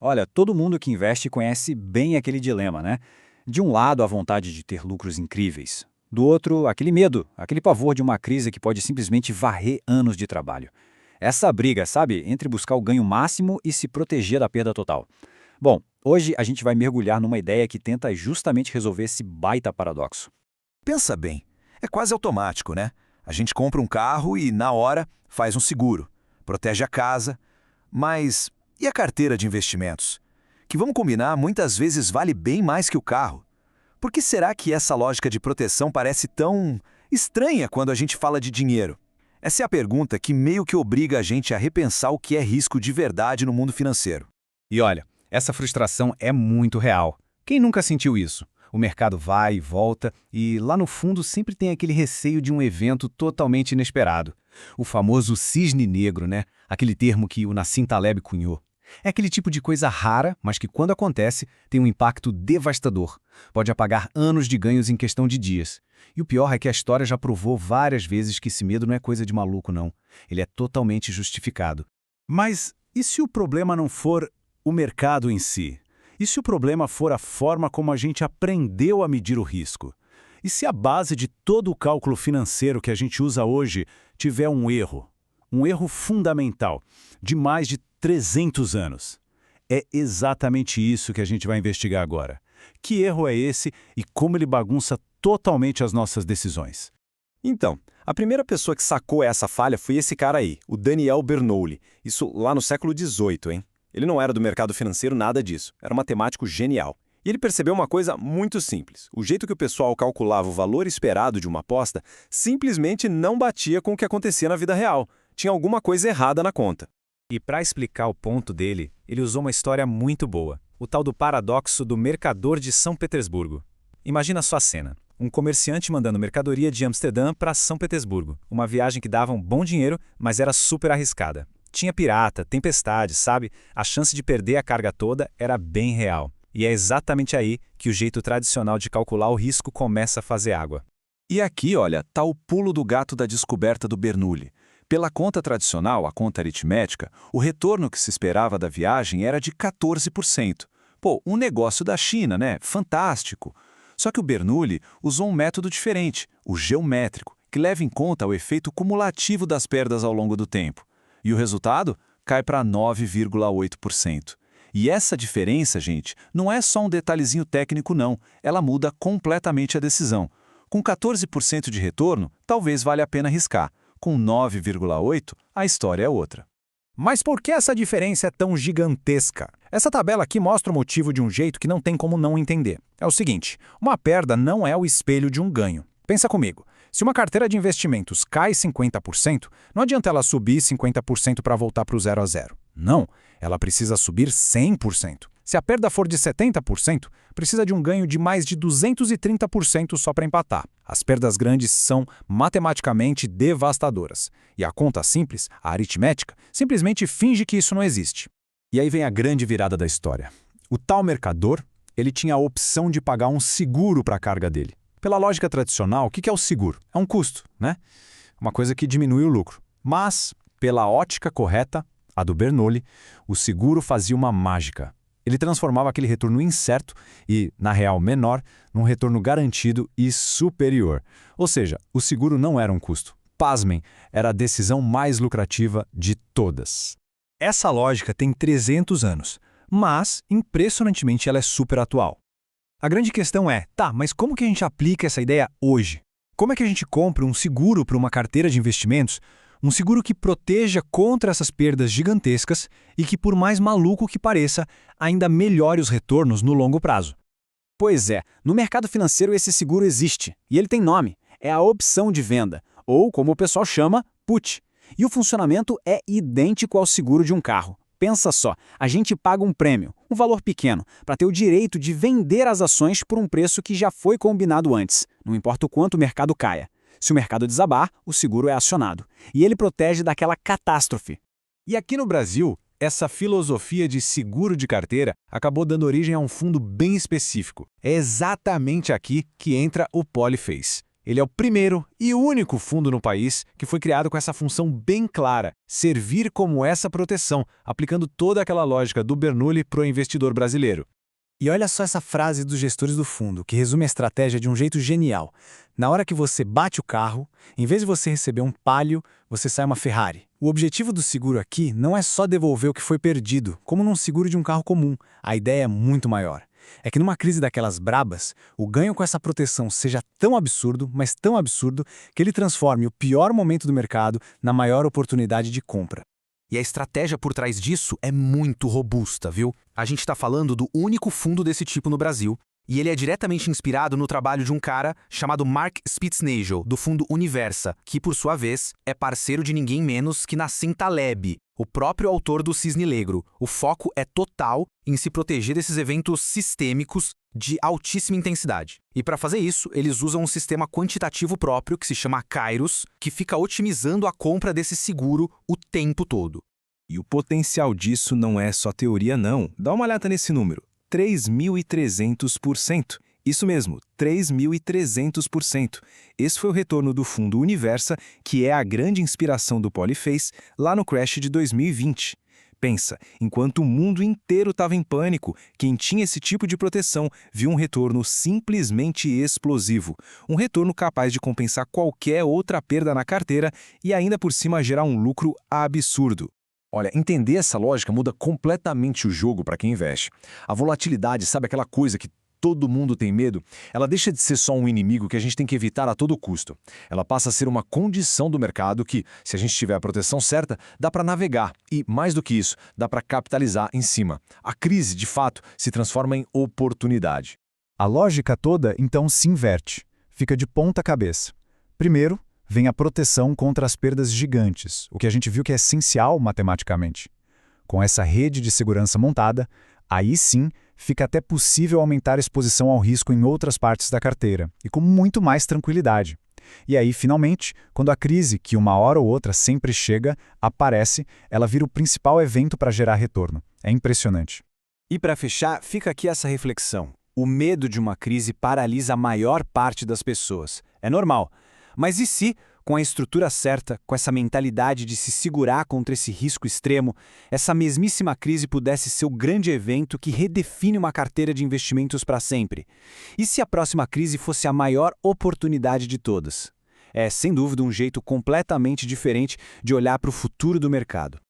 Olha, todo mundo que investe conhece bem aquele dilema, né? De um lado, a vontade de ter lucros incríveis. Do outro, aquele medo, aquele pavor de uma crise que pode simplesmente varrer anos de trabalho. Essa briga, sabe, entre buscar o ganho máximo e se proteger da perda total. Bom, hoje a gente vai mergulhar numa ideia que tenta justamente resolver esse baita paradoxo. Pensa bem, é quase automático, né? A gente compra um carro e, na hora, faz um seguro, protege a casa, mas e a carteira de investimentos? Que vamos combinar, muitas vezes vale bem mais que o carro. Por que será que essa lógica de proteção parece tão estranha quando a gente fala de dinheiro? Essa é a pergunta que meio que obriga a gente a repensar o que é risco de verdade no mundo financeiro. E olha, essa frustração é muito real. Quem nunca sentiu isso? O mercado vai e volta e lá no fundo sempre tem aquele receio de um evento totalmente inesperado. O famoso cisne negro, né? Aquele termo que o Nassim Taleb cunhou. É aquele tipo de coisa rara, mas que quando acontece tem um impacto devastador. Pode apagar anos de ganhos em questão de dias. E o pior é que a história já provou várias vezes que esse medo não é coisa de maluco, não. Ele é totalmente justificado. Mas e se o problema não for o mercado em si? E se o problema for a forma como a gente aprendeu a medir o risco? E se a base de todo o cálculo financeiro que a gente usa hoje tiver um erro fundamental, de mais de 300 anos? É exatamente isso que a gente vai investigar agora. Que erro é esse e como ele bagunça totalmente as nossas decisões? Então, a primeira pessoa que sacou essa falha foi esse cara aí, o Daniel Bernoulli. Isso lá no século XVIII, hein? Ele não era do mercado financeiro, nada disso. Era um matemático genial. E ele percebeu uma coisa muito simples. O jeito que o pessoal calculava o valor esperado de uma aposta simplesmente não batia com o que acontecia na vida real. Tinha alguma coisa errada na conta. E para explicar o ponto dele, ele usou uma história muito boa, o tal do paradoxo do mercador de São Petersburgo. Imagina só a cena. Um comerciante mandando mercadoria de Amsterdã para São Petersburgo. Uma viagem que dava um bom dinheiro, mas era super arriscada. Tinha pirata, tempestade, sabe? A chance de perder a carga toda era bem real. E é exatamente aí que o jeito tradicional de calcular o risco começa a fazer água. E aqui, olha, tá o pulo do gato da descoberta do Bernoulli. Pela conta tradicional, a conta aritmética, o retorno que se esperava da viagem era de 14%. Pô, um negócio da China, né? Fantástico! Só que o Bernoulli usou um método diferente, o geométrico, que leva em conta o efeito cumulativo das perdas ao longo do tempo. E o resultado cai para 9,8%. E essa diferença, gente, não é só um detalhezinho técnico, não. Ela muda completamente a decisão. Com 14% de retorno, talvez valha a pena arriscar. Com 9,8%, a história é outra. Mas por que essa diferença é tão gigantesca? Essa tabela aqui mostra o motivo de um jeito que não tem como não entender. É o seguinte, uma perda não é o espelho de um ganho. Pensa comigo, se uma carteira de investimentos cai 50%, não adianta ela subir 50% para voltar para o 0 a 0. Não, ela precisa subir 100%. Se a perda for de 70%, precisa de um ganho de mais de 230% só para empatar. As perdas grandes são matematicamente devastadoras. E a conta simples, a aritmética, simplesmente finge que isso não existe. E aí vem a grande virada da história. O tal mercador, ele tinha a opção de pagar um seguro para a carga dele. Pela lógica tradicional, o que é o seguro? É um custo, né? Uma coisa que diminui o lucro. Mas, pela ótica correta, a do Bernoulli, o seguro fazia uma mágica. Ele transformava aquele retorno incerto e, na real menor, num retorno garantido e superior. Ou seja, o seguro não era um custo. Pasmem, era a decisão mais lucrativa de todas. Essa lógica tem 300 anos, mas, impressionantemente, ela é super atual. A grande questão é, mas como que a gente aplica essa ideia hoje? Como é que a gente compra um seguro para uma carteira de investimentos, um seguro que proteja contra essas perdas gigantescas e que, por mais maluco que pareça, ainda melhore os retornos no longo prazo? Pois é, no mercado financeiro esse seguro existe, e ele tem nome, é a opção de venda, ou como o pessoal chama, put. E o funcionamento é idêntico ao seguro de um carro. Pensa só, a gente paga um prêmio, um valor pequeno, para ter o direito de vender as ações por um preço que já foi combinado antes, não importa o quanto o mercado caia. Se o mercado desabar, o seguro é acionado, e ele protege daquela catástrofe. E aqui no Brasil, essa filosofia de seguro de carteira acabou dando origem a um fundo bem específico. É exatamente aqui que entra o Polyface. Ele é o primeiro e único fundo no país que foi criado com essa função bem clara, servir como essa proteção, aplicando toda aquela lógica do Bernoulli para o investidor brasileiro. E olha só essa frase dos gestores do fundo, que resume a estratégia de um jeito genial. Na hora que você bate o carro, em vez de você receber um Palio, você sai uma Ferrari. O objetivo do seguro aqui não é só devolver o que foi perdido, como num seguro de um carro comum. A ideia é muito maior. É que numa crise daquelas brabas, o ganho com essa proteção seja tão absurdo, mas tão absurdo, que ele transforme o pior momento do mercado na maior oportunidade de compra. E a estratégia por trás disso é muito robusta, viu? A gente está falando do único fundo desse tipo no Brasil, e ele é diretamente inspirado no trabalho de um cara chamado Mark Spitznagel, do fundo Universa, que, por sua vez, é parceiro de ninguém menos que Nassim Taleb, o próprio autor do Cisne Negro. O foco é total em se proteger desses eventos sistêmicos de altíssima intensidade. E para fazer isso, eles usam um sistema quantitativo próprio, que se chama Kairos, que fica otimizando a compra desse seguro o tempo todo. E o potencial disso não é só teoria, não. Dá uma olhada nesse número. 3.300%. Isso mesmo, 3.300%. Esse foi o retorno do fundo Universa, que é a grande inspiração do Polyface, lá no crash de 2020. Pensa, enquanto o mundo inteiro estava em pânico, quem tinha esse tipo de proteção viu um retorno simplesmente explosivo. Um retorno capaz de compensar qualquer outra perda na carteira e ainda por cima gerar um lucro absurdo. Olha, entender essa lógica muda completamente o jogo para quem investe. A volatilidade, sabe aquela coisa que todo mundo tem medo? Ela deixa de ser só um inimigo que a gente tem que evitar a todo custo. Ela passa a ser uma condição do mercado que, se a gente tiver a proteção certa, dá para navegar e, mais do que isso, dá para capitalizar em cima. A crise, de fato, se transforma em oportunidade. A lógica toda, então, se inverte. Fica de ponta cabeça. Primeiro, vem a proteção contra as perdas gigantes, o que a gente viu que é essencial matematicamente. Com essa rede de segurança montada, aí sim fica até possível aumentar a exposição ao risco em outras partes da carteira, e com muito mais tranquilidade. E aí, finalmente, quando a crise, que uma hora ou outra sempre chega, aparece, ela vira o principal evento para gerar retorno. É impressionante. E para fechar, fica aqui essa reflexão. O medo de uma crise paralisa a maior parte das pessoas. É normal. Mas e se, com a estrutura certa, com essa mentalidade de se segurar contra esse risco extremo, essa mesmíssima crise pudesse ser o grande evento que redefine uma carteira de investimentos para sempre? E se a próxima crise fosse a maior oportunidade de todas? É, sem dúvida, um jeito completamente diferente de olhar para o futuro do mercado.